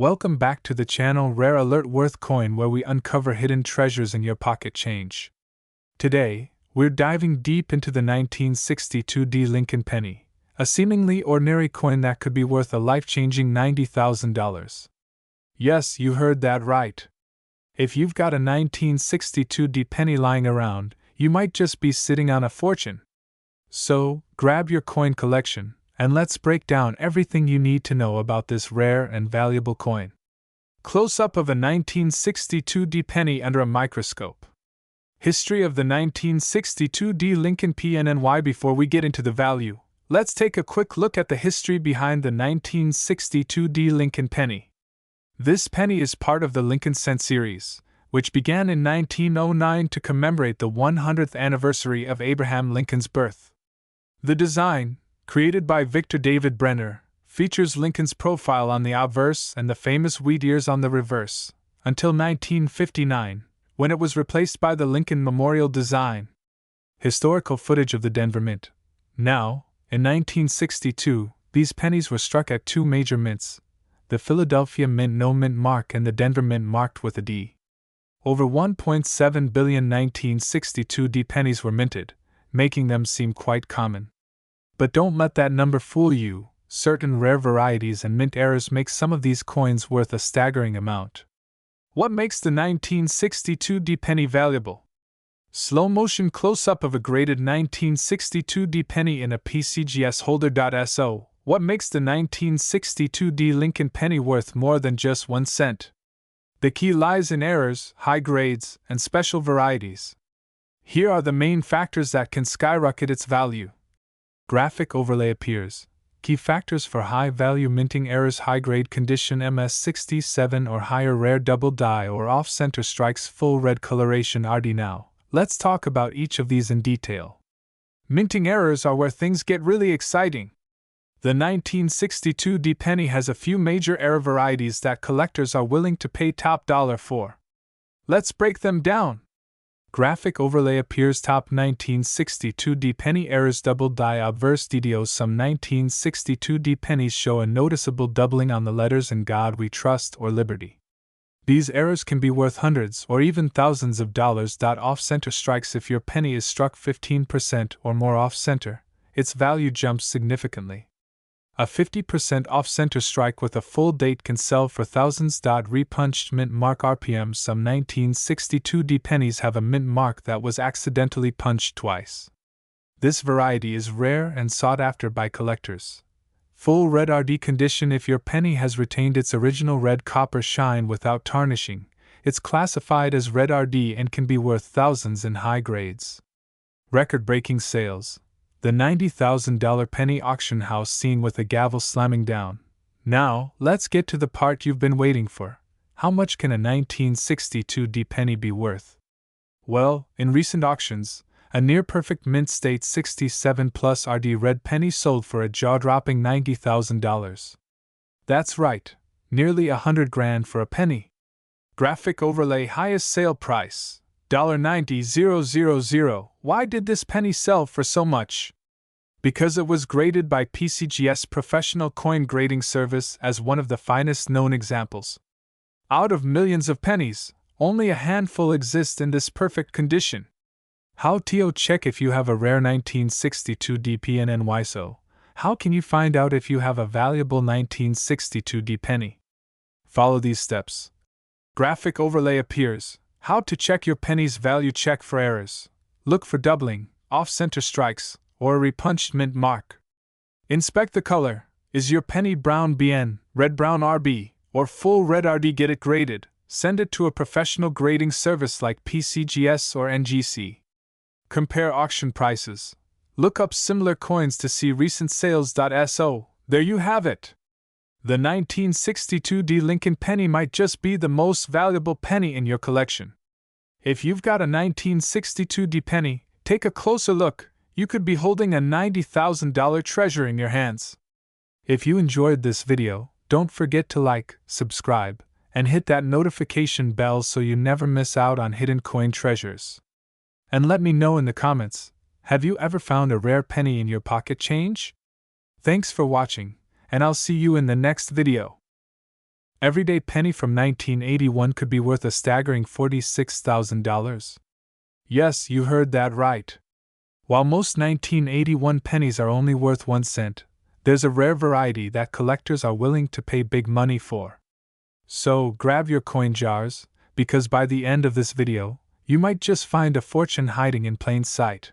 Welcome back to the channel Rare Alert Worth Coin, where we uncover hidden treasures in your pocket change. Today, we're diving deep into the 1962 D. Lincoln penny, a seemingly ordinary coin that could be worth a life-changing $90,000. Yes, you heard that right. If you've got a 1962 D penny lying around, you might just be sitting on a fortune. So, grab your coin collection, and let's break down everything you need to know about this rare and valuable coin. Close-up of a 1962 D penny under a microscope. History of the 1962 D Lincoln PNNY. Before we get into the value, let's take a quick look at the history behind the 1962 D Lincoln penny. This penny is part of the Lincoln Cent series, which began in 1909 to commemorate the 100th anniversary of Abraham Lincoln's birth. The design, created by Victor David Brenner, features Lincoln's profile on the obverse and the famous wheat ears on the reverse, until 1959, when it was replaced by the Lincoln Memorial design. Historical footage of the Denver Mint. Now, in 1962, these pennies were struck at two major mints, the Philadelphia Mint no mint mark and the Denver Mint marked with a D. Over 1.7 billion 1962 D pennies were minted, making them seem quite common. But don't let that number fool you. Certain rare varieties and mint errors make some of these coins worth a staggering amount. What makes the 1962 D penny valuable? Slow motion close-up of a graded 1962 D penny in a PCGS holder. What makes the 1962 D Lincoln penny worth more than just 1 cent? The key lies in errors, high grades, and special varieties. Here are the main factors that can skyrocket its value. Graphic overlay appears. Key factors for high-value minting errors: high-grade condition MS67 or higher, rare double die or off-center strikes, full red coloration RD. Now, let's talk about each of these in detail. Minting errors are where things get really exciting. The 1962 D penny has a few major error varieties that collectors are willing to pay top dollar for. Let's break them down. Graphic overlay appears. Top 1962 D penny errors: double die obverse DDO. Some 1962 D pennies show a noticeable doubling on the letters "In God We Trust" or "Liberty." These errors can be worth hundreds or even thousands of dollars. Off-center strikes: if your penny is struck 15% or more off-center, its value jumps significantly. A 50% off-center strike with a full date can sell for thousands. Repunched mint mark RPM: some 1962 D pennies have a mint mark that was accidentally punched twice. This variety is rare and sought after by collectors. Full red RD condition: if your penny has retained its original red copper shine without tarnishing, it's classified as red RD and can be worth thousands in high grades. Record-breaking sales. The $90,000 penny auction house scene with a gavel slamming down. Now, let's get to the part you've been waiting for. How much can a 1962 D penny be worth? Well, in recent auctions, a near-perfect mint state 67 plus RD red penny sold for a jaw-dropping $90,000. That's right, nearly $100,000 for a penny. Graphic overlay: highest sale price $90,000. Why did this penny sell for so much? Because it was graded by PCGS Professional Coin Grading Service as one of the finest known examples. Out of millions of pennies, only a handful exist in this perfect condition. How to check if you have a rare 1962 D PNNY? So, how can you find out if you have a valuable 1962 D penny? Follow these steps. Graphic overlay appears. How to check your penny's value: check for errors. Look for doubling, off-center strikes, or a repunched mint mark. Inspect the color. Is your penny brown BN, red-brown RB, or full red RD? Get it graded. Send it to a professional grading service like PCGS or NGC. Compare auction prices. Look up similar coins to see recent sales. So, there you have it. The 1962 D Lincoln penny might just be the most valuable penny in your collection. If you've got a 1962 D penny, take a closer look. You could be holding a $90,000 treasure in your hands. If you enjoyed this video, don't forget to like, subscribe, and hit that notification bell so you never miss out on hidden coin treasures. And let me know in the comments, have you ever found a rare penny in your pocket change? Thanks for watching, and I'll see you in the next video. Everyday penny from 1981 could be worth a staggering $46,000. Yes, you heard that right. While most 1981 pennies are only worth 1 cent, there's a rare variety that collectors are willing to pay big money for. So, grab your coin jars, because by the end of this video, you might just find a fortune hiding in plain sight.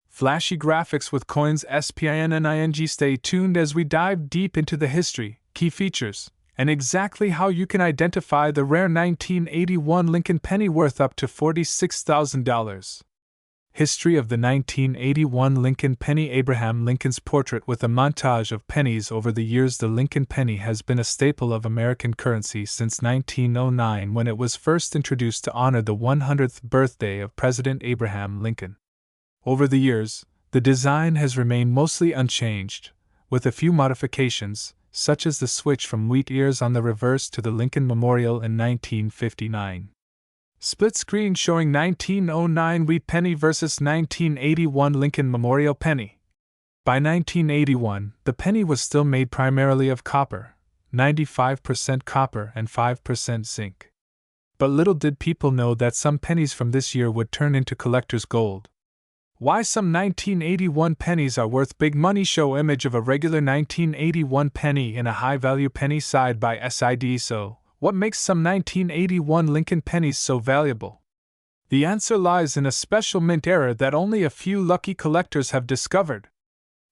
Flashy graphics with coins SPIN and ING. Stay tuned as we dive deep into the history, key features, and exactly how you can identify the rare 1981 Lincoln penny worth up to $46,000. History of the 1981 Lincoln penny. Abraham Lincoln's portrait with a montage of pennies. Over the years, the Lincoln penny has been a staple of American currency since 1909, when it was first introduced to honor the 100th birthday of President Abraham Lincoln. Over the years, the design has remained mostly unchanged, with a few modifications, such as the switch from wheat ears on the reverse to the Lincoln Memorial in 1959. Split screen showing 1909 wheat penny versus 1981 Lincoln Memorial penny. By 1981, the penny was still made primarily of copper, 95% copper and 5% zinc. But little did people know that some pennies from this year would turn into collector's gold. Why some 1981 pennies are worth big money. Show image of a regular 1981 penny and a high-value penny side by side. So, what makes some 1981 Lincoln pennies so valuable? The answer lies in a special mint error that only a few lucky collectors have discovered.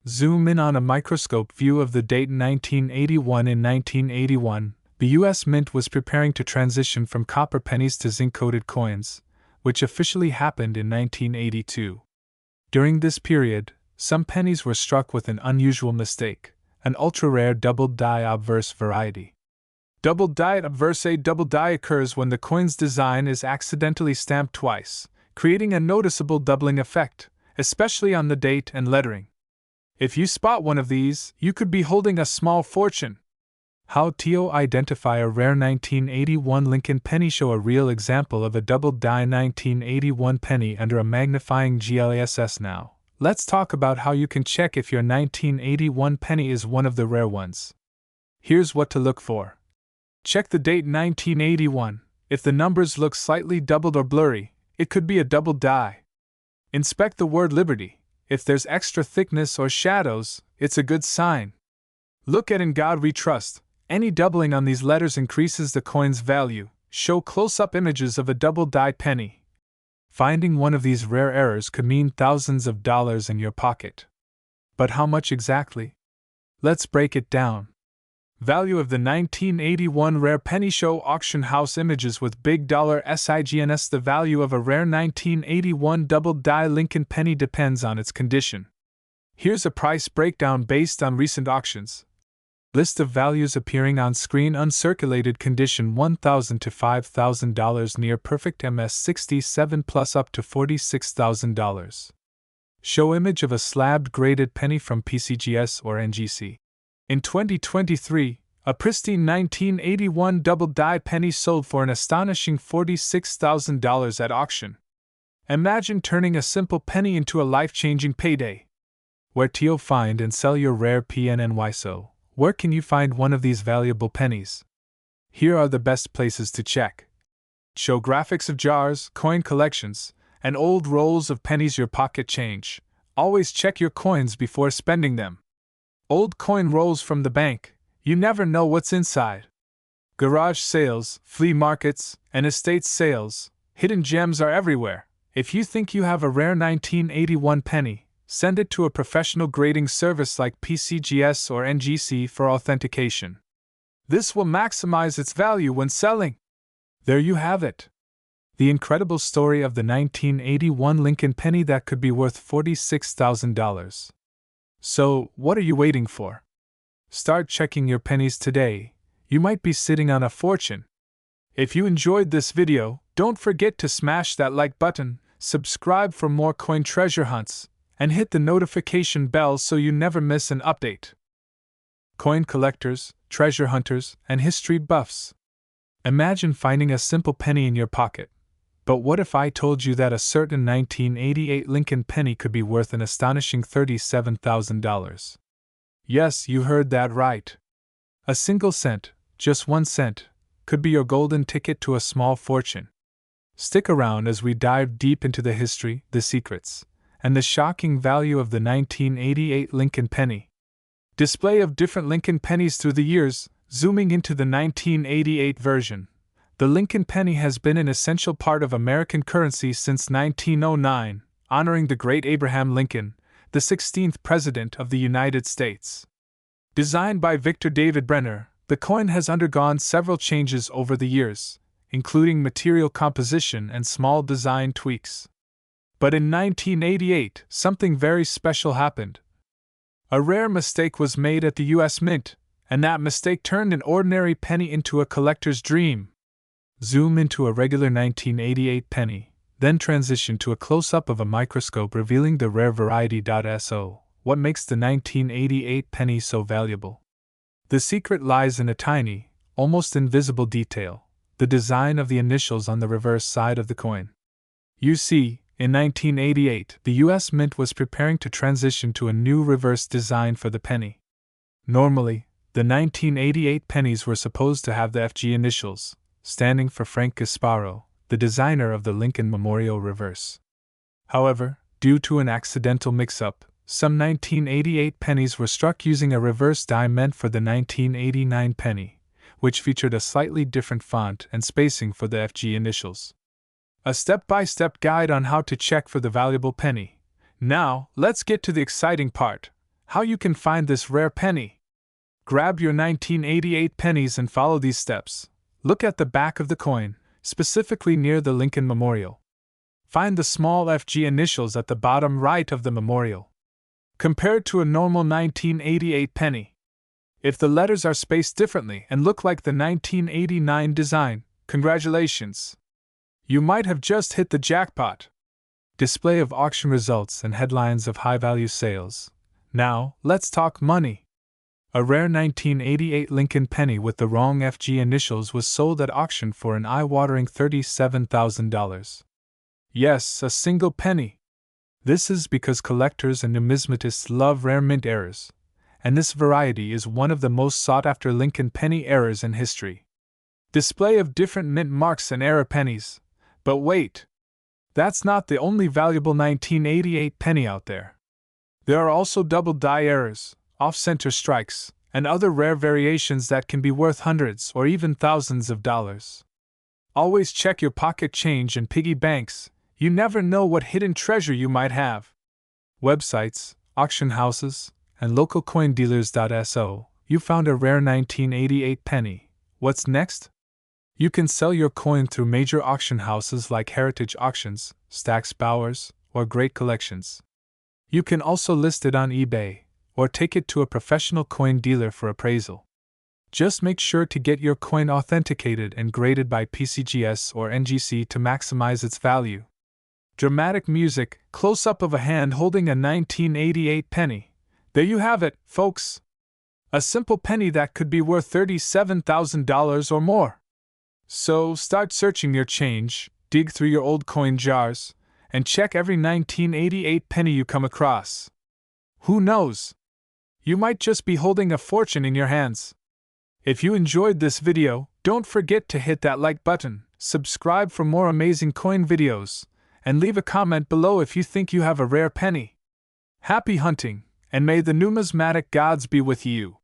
Zoom in on a microscope view of the date 1981. In 1981, the U.S. Mint was preparing to transition from copper pennies to zinc-coated coins, which officially happened in 1982. During this period, some pennies were struck with an unusual mistake, an ultra-rare double-die obverse variety. Double-die obverse. A double die occurs when the coin's design is accidentally stamped twice, creating a noticeable doubling effect, especially on the date and lettering. If you spot one of these, you could be holding a small fortune. How to identify a rare 1981 Lincoln penny. Show a real example of a double-die 1981 penny under a magnifying glass. Now, let's talk about how you can check if your 1981 penny is one of the rare ones. Here's what to look for. Check the date 1981. If the numbers look slightly doubled or blurry, it could be a double die. Inspect the word Liberty. If there's extra thickness or shadows, it's a good sign. Look at In God We Trust. Any doubling on these letters increases the coin's value. Show close-up images of a double-die penny. Finding one of these rare errors could mean thousands of dollars in your pocket. But how much exactly? Let's break it down. Value of the 1981 rare penny. Show auction house images with big dollar signs. The value of a rare 1981 double-die Lincoln penny depends on its condition. Here's a price breakdown based on recent auctions. List of values appearing on screen. Uncirculated condition $1,000 to $5,000. Near perfect MS 67 plus up to $46,000. Show image of a slabbed graded penny from PCGS or NGC. In 2023, a pristine 1981 double-die penny sold for an astonishing $46,000 at auction. Imagine turning a simple penny into a life-changing payday. Where to find and sell your rare PNNY? So, where can you find one of these valuable pennies? Here are the best places to check. Show graphics of jars, coin collections, and old rolls of pennies. Your pocket change. Always check your coins before spending them. Old coin rolls from the bank. You never know what's inside. Garage sales, flea markets, and estate sales. Hidden gems are everywhere. If you think you have a rare 1981 penny, send it to a professional grading service like PCGS or NGC for authentication. This will maximize its value when selling. There you have it. The incredible story of the 1981 Lincoln penny that could be worth $46,000. So, what are you waiting for? Start checking your pennies today. You might be sitting on a fortune. If you enjoyed this video, don't forget to smash that like button, subscribe for more coin treasure hunts, and hit the notification bell so you never miss an update. Coin collectors, treasure hunters, and history buffs. Imagine finding a simple penny in your pocket. But what if I told you that a certain 1988 Lincoln penny could be worth an astonishing $37,000? Yes, you heard that right. A single cent, just 1 cent, could be your golden ticket to a small fortune. Stick around as we dive deep into the history, the secrets, and the shocking value of the 1988 Lincoln penny. Display of different Lincoln pennies through the years. Zooming into the 1988 version, the Lincoln penny has been an essential part of American currency since 1909, honoring the great Abraham Lincoln, the 16th President of the United States. Designed by Victor David Brenner, the coin has undergone several changes over the years, including material composition and small design tweaks. But in 1988, something very special happened. A rare mistake was made at the U.S. Mint, and that mistake turned an ordinary penny into a collector's dream. Zoom into a regular 1988 penny, then transition to a close-up of a microscope revealing the rare variety. So, what makes the 1988 penny so valuable? The secret lies in a tiny, almost invisible detail: the design of the initials on the reverse side of the coin. You see, in 1988, the U.S. Mint was preparing to transition to a new reverse design for the penny. Normally, the 1988 pennies were supposed to have the FG initials, standing for Frank Gasparo, the designer of the Lincoln Memorial reverse. However, due to an accidental mix-up, some 1988 pennies were struck using a reverse die meant for the 1989 penny, which featured a slightly different font and spacing for the FG initials. A step-by-step guide on how to check for the valuable penny. Now, let's get to the exciting part: how you can find this rare penny. Grab your 1988 pennies and follow these steps. Look at the back of the coin, specifically near the Lincoln Memorial. Find the small FG initials at the bottom right of the memorial. Compared to a normal 1988 penny, if the letters are spaced differently and look like the 1989 design, congratulations! You might have just hit the jackpot. Display of auction results and headlines of high-value sales. Now, let's talk money. A rare 1988 Lincoln penny with the wrong FG initials was sold at auction for an eye-watering $37,000. Yes, a single penny. This is because collectors and numismatists love rare mint errors, and this variety is one of the most sought-after Lincoln penny errors in history. Display of different mint marks and error pennies. But wait! That's not the only valuable 1988 penny out there. There are also double die errors, off-center strikes, and other rare variations that can be worth hundreds or even thousands of dollars. Always check your pocket change and piggy banks. You never know what hidden treasure you might have. Websites, auction houses, and local coin dealers. So, you found a rare 1988 penny. What's next? You can sell your coin through major auction houses like Heritage Auctions, Stack's Bowers, or Great Collections. You can also list it on eBay, or take it to a professional coin dealer for appraisal. Just make sure to get your coin authenticated and graded by PCGS or NGC to maximize its value. Dramatic music, close-up of a hand holding a 1988 penny. There you have it, folks. A simple penny that could be worth $37,000 or more. So start searching your change, dig through your old coin jars, and check every 1988 penny you come across. Who knows? You might just be holding a fortune in your hands. If you enjoyed this video, don't forget to hit that like button, subscribe for more amazing coin videos, and leave a comment below if you think you have a rare penny. Happy hunting, and may the numismatic gods be with you.